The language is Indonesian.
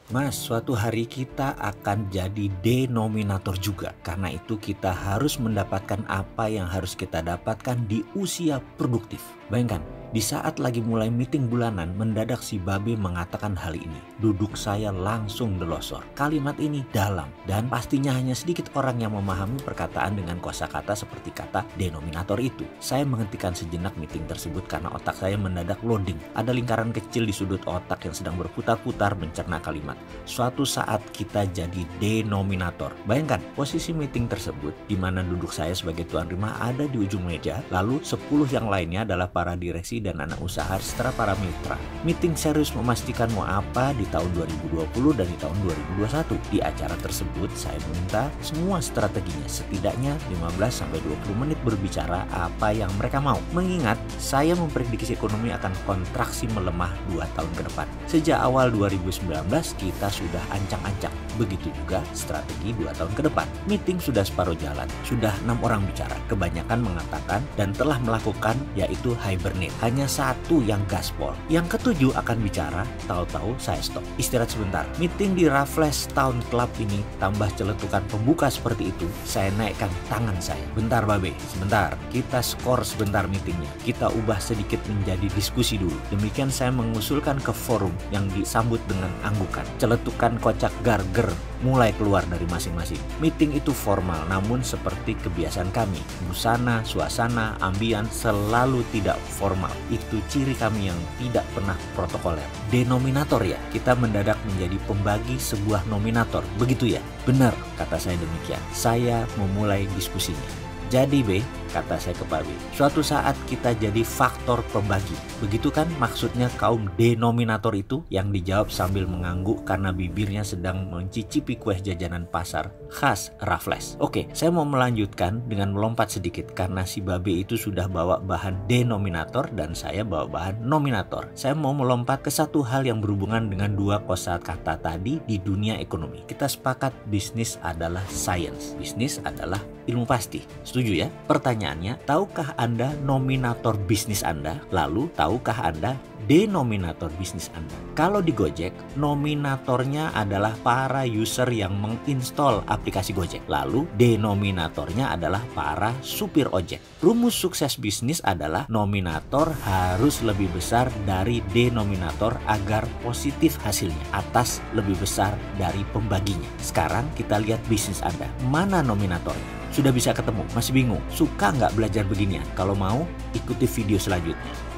Mas, suatu hari kita akan jadi denominator juga. Karena itu kita harus mendapatkan apa yang harus kita dapatkan di usia produktif. Bayangkan, di saat lagi mulai meeting bulanan, mendadak si Babe mengatakan hal ini. Duduk saya langsung delosor. Kalimat ini dalam dan pastinya hanya sedikit orang yang memahami perkataan dengan kosakata seperti kata denominator itu. Saya menghentikan sejenak meeting tersebut karena otak saya mendadak loading. Ada lingkaran kecil di sudut otak yang sedang berputar-putar mencerna kalimat. Suatu saat kita jadi denominator. Bayangkan posisi meeting tersebut di mana duduk saya sebagai tuan rumah ada di ujung meja, lalu 10 yang lainnya adalah para direksi dan anak usaha serta para mitra. Meeting serius memastikan mau apa di tahun 2020 dan di tahun 2021. Di acara tersebut saya meminta semua strateginya setidaknya 15-20 menit berbicara apa yang mereka mau. Mengingat saya memprediksi ekonomi akan kontraksi melemah 2 tahun ke depan. Sejak awal 2019 kita sudah ancang-ancang. Begitu juga strategi 2 tahun ke depan. Meeting sudah separuh jalan. Sudah 6 orang bicara. Kebanyakan mengatakan dan telah melakukan yaitu hibernate. Hanya satu yang gaspol. Yang ketujuh akan bicara, tahu-tahu saya stop. Istirahat sebentar. Meeting di Raffles Town Club ini tambah celetukan pembuka seperti itu. Saya naikkan tangan saya. Bentar Babe, sebentar. Kita skor sebentar meetingnya. Kita ubah sedikit menjadi diskusi dulu. Demikian saya mengusulkan ke forum yang disambut dengan anggukan. Celetukan kocak garger mulai keluar dari masing-masing. Meeting itu formal, namun seperti kebiasaan kami, busana, suasana, ambian selalu tidak formal. Itu ciri kami yang tidak pernah protokoler. Denominator ya, kita mendadak menjadi pembagi sebuah nominator. Begitu ya? Benar, kata saya demikian. Saya memulai diskusinya. Jadi B, kata saya ke Pak B, suatu saat kita jadi faktor pembagi. Begitu kan maksudnya kaum denominator itu? Yang dijawab sambil mengangguk karena bibirnya sedang mencicipi kue jajanan pasar khas Raffles. Oke, saya mau melanjutkan dengan melompat sedikit karena si Babe itu sudah bawa bahan denominator dan saya bawa bahan nominator. Saya mau melompat ke satu hal yang berhubungan dengan dua kosakata tadi di dunia ekonomi. Kita sepakat bisnis adalah science. Bisnis adalah ilmu pasti. Setuju ya? Pertanyaannya, tahukah Anda nominator bisnis Anda? Lalu, tahukah Anda denominator bisnis Anda? Kalau di Gojek, nominatornya adalah para user yang menginstall aplikasi Gojek. Lalu, denominatornya adalah para supir ojek. Rumus sukses bisnis adalah nominator harus lebih besar dari denominator agar positif hasilnya atas lebih besar dari pembaginya. Sekarang kita lihat bisnis Anda. Mana nominatornya? Sudah bisa ketemu? Masih bingung? Suka nggak belajar beginian? Kalau mau, ikuti video selanjutnya.